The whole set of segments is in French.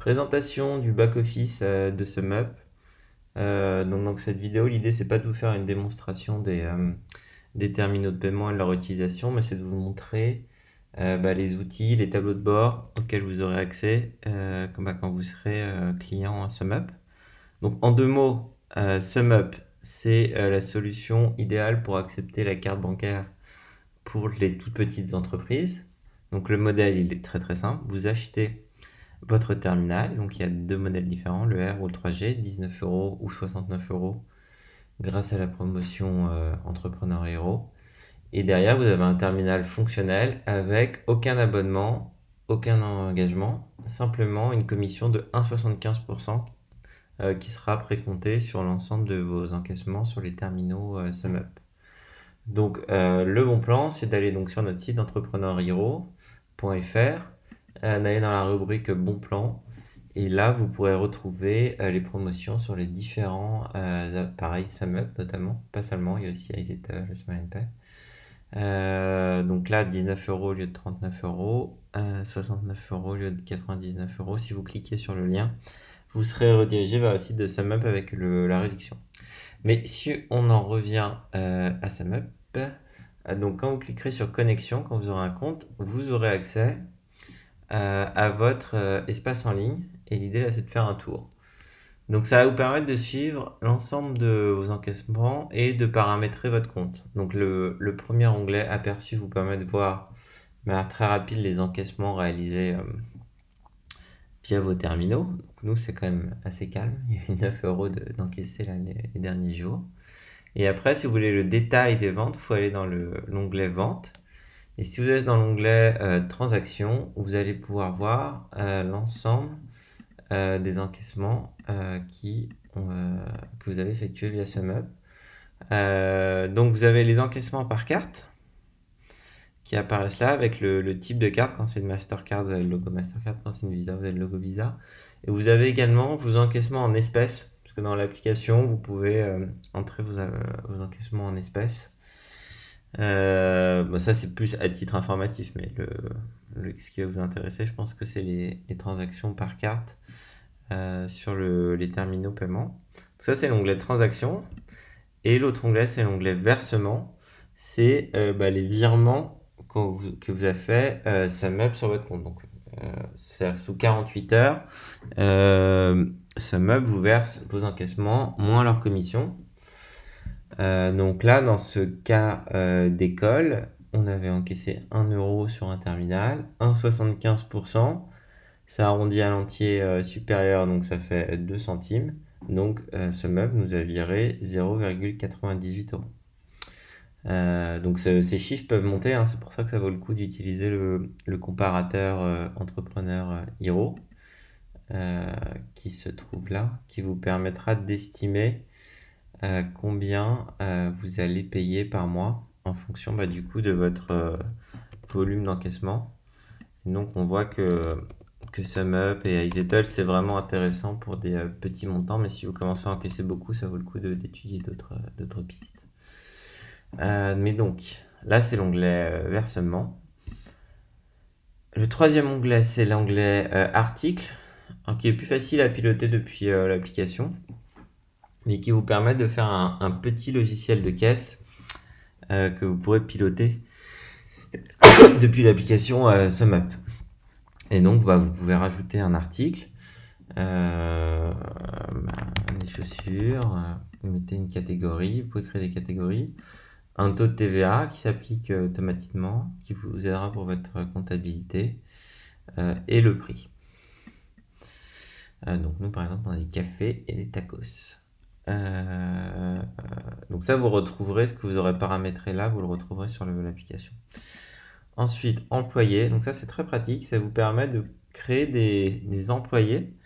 Présentation du back-office de SumUp. Donc, cette vidéo, l'idée, c'est pas de vous faire une démonstration des terminaux de paiement et de leur utilisation, mais c'est de vous montrer les outils, les tableaux de bord auxquels vous aurez accès quand vous serez client à SumUp. Donc, en deux mots, SumUp, c'est la solution idéale pour accepter la carte bancaire pour les toutes petites entreprises. Donc, le modèle, il est très très simple. Vous achetez votre terminal. Donc il y a deux modèles différents, le R ou le 3G, 19 euros ou 69 euros grâce à la promotion Entrepreneur Hero. Et derrière, vous avez un terminal fonctionnel avec aucun abonnement, aucun engagement, simplement une commission de 1,75% qui sera précomptée sur l'ensemble de vos encaissements sur les terminaux SumUp. Donc le bon plan, c'est d'aller donc sur notre site entrepreneurhero.fr, d'aller dans la rubrique Bon plan. Et là, vous pourrez retrouver les promotions sur les différents appareils SumUp notamment, pas seulement, il y a aussi iZettle, Smile Pay. Donc là, 19 euros au lieu de 39 euros, 69 euros au lieu de 99 euros. Si vous cliquez sur le lien, vous serez redirigé vers le site de SumUp avec la réduction. Mais si on en revient à SumUp, donc quand vous cliquerez sur connexion, quand vous aurez un compte, vous aurez accès à votre espace en ligne. Et l'idée là, c'est de faire un tour. Donc ça va vous permettre de suivre l'ensemble de vos encaissements et de paramétrer votre compte. Donc le premier onglet aperçu vous permet de voir de manière très rapide les encaissements réalisés via vos terminaux. Donc nous, c'est quand même assez calme. Il y a eu 9 euros d'encaissés les derniers jours. Et après, si vous voulez le détail des ventes, il faut aller dans l'onglet Vente. Et si vous êtes dans l'onglet Transactions, vous allez pouvoir voir l'ensemble des encaissements que vous avez effectués via SumUp. Donc vous avez les encaissements par carte qui apparaissent là avec le type de carte. Quand c'est une Mastercard, vous avez le logo Mastercard. Quand c'est une Visa, vous avez le logo Visa. Et vous avez également vos encaissements en espèces, parce que dans l'application, vous pouvez entrer vos encaissements en espèces. Ça, c'est plus à titre informatif, mais ce qui va vous intéresser, je pense que c'est les transactions par carte sur les terminaux paiement. Donc ça, c'est l'onglet transactions. Et l'autre onglet, c'est l'onglet versement. C'est les virements que vous avez fait SumUp sur votre compte. Donc, c'est sous 48 heures, SumUp vous verse vos encaissements moins leur commission. Donc là, dans ce cas d'école, on avait encaissé 1 euro sur un terminal, 1,75%. Ça arrondit à l'entier supérieur, donc ça fait 2 centimes. Donc SumUp nous a viré 0,98 euros. Donc ces chiffres peuvent monter, hein, c'est pour ça que ça vaut le coup d'utiliser le comparateur Entrepreneur Hero qui se trouve là, qui vous permettra d'estimer combien vous allez payer par mois en fonction du coup de votre volume d'encaissement. Donc on voit que SumUp et iZettle, c'est vraiment intéressant pour des petits montants, mais si vous commencez à encaisser beaucoup, ça vaut le coup d'étudier d'autres pistes. Mais donc, là, c'est l'onglet versement. Le troisième onglet, c'est l'onglet article, qui est plus facile à piloter depuis l'application, mais qui vous permet de faire un petit logiciel de caisse que vous pourrez piloter depuis l'application SumUp. Et donc, vous pouvez rajouter un article, des chaussures, vous mettez une catégorie, vous pouvez créer des catégories, un taux de TVA qui s'applique automatiquement, qui vous aidera pour votre comptabilité, et le prix. Donc nous, par exemple, on a des cafés et des tacos. Donc ça, vous retrouverez ce que vous aurez paramétré là, vous le retrouverez sur l'application. Ensuite, employés. Donc ça, c'est très pratique. Ça vous permet de créer des employés.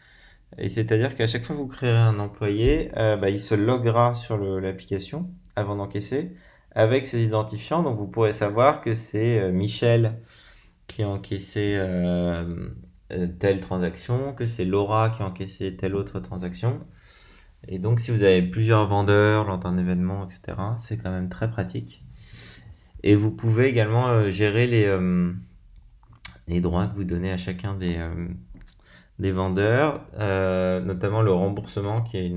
Et c'est-à-dire qu'à chaque fois que vous créerez un employé, il se loguera sur l'application avant d'encaisser avec ses identifiants. Donc vous pourrez savoir que c'est Michel qui a encaissé telle transaction, que c'est Laura qui a encaissé telle autre transaction. Et donc si vous avez plusieurs vendeurs lors d'un événement, etc., c'est quand même très pratique. Et vous pouvez également gérer les droits que vous donnez à chacun des vendeurs, notamment le remboursement qui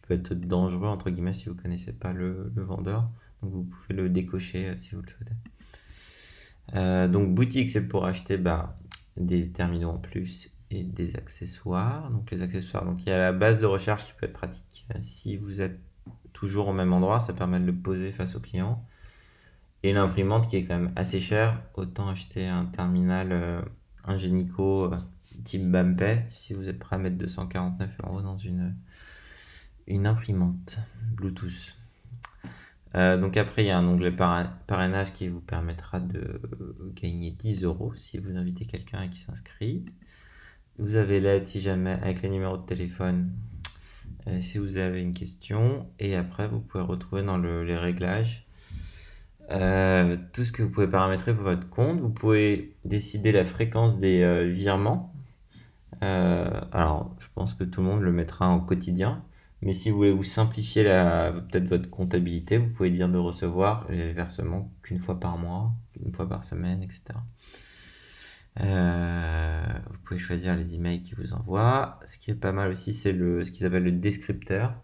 peut être dangereux, entre guillemets, si vous ne connaissez pas le vendeur. Donc vous pouvez le décocher si vous le souhaitez. Donc boutique, c'est pour acheter des terminaux en plus et des accessoires. Donc les accessoires, donc il y a la base de recherche qui peut être pratique. Si vous êtes toujours au même endroit, ça permet de le poser face au client. Et l'imprimante qui est quand même assez chère, autant acheter un terminal Ingenico type Bampay si vous êtes prêt à mettre 249 € dans une imprimante Bluetooth. Donc après, il y a un onglet parrainage qui vous permettra de gagner 10 € si vous invitez quelqu'un et qui s'inscrit. Vous avez l'aide si jamais avec les numéros de téléphone si vous avez une question. Et après, vous pouvez retrouver dans les réglages tout ce que vous pouvez paramétrer pour votre compte. Vous pouvez décider la fréquence des virements. Alors, je pense que tout le monde le mettra en quotidien. Mais si vous voulez vous simplifier peut-être votre comptabilité, vous pouvez dire de recevoir les versements qu'une fois par mois, une fois par semaine, etc. Vous pouvez choisir les emails qui vous envoient. Ce qui est pas mal aussi, c'est ce qu'ils appellent le descripteur.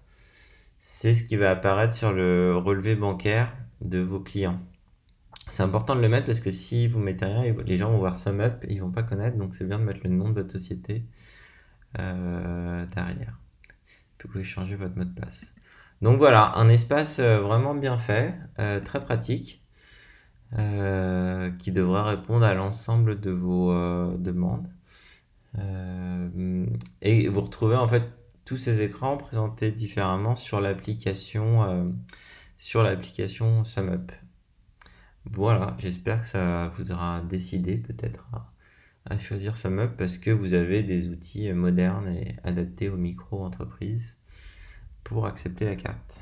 C'est ce qui va apparaître sur le relevé bancaire de vos clients. C'est important de le mettre parce que si vous mettez rien, les gens vont voir SumUp et ils vont pas connaître, donc c'est bien de mettre le nom de votre société derrière. Vous pouvez changer votre mot de passe. Donc voilà, un espace vraiment bien fait, très pratique, qui devra répondre à l'ensemble de vos demandes. Et vous retrouvez en fait tous ces écrans présentés différemment sur l'application SumUp. Voilà, j'espère que ça vous aura décidé peut-être à choisir SumUp parce que vous avez des outils modernes et adaptés aux micro-entreprises pour accepter la carte.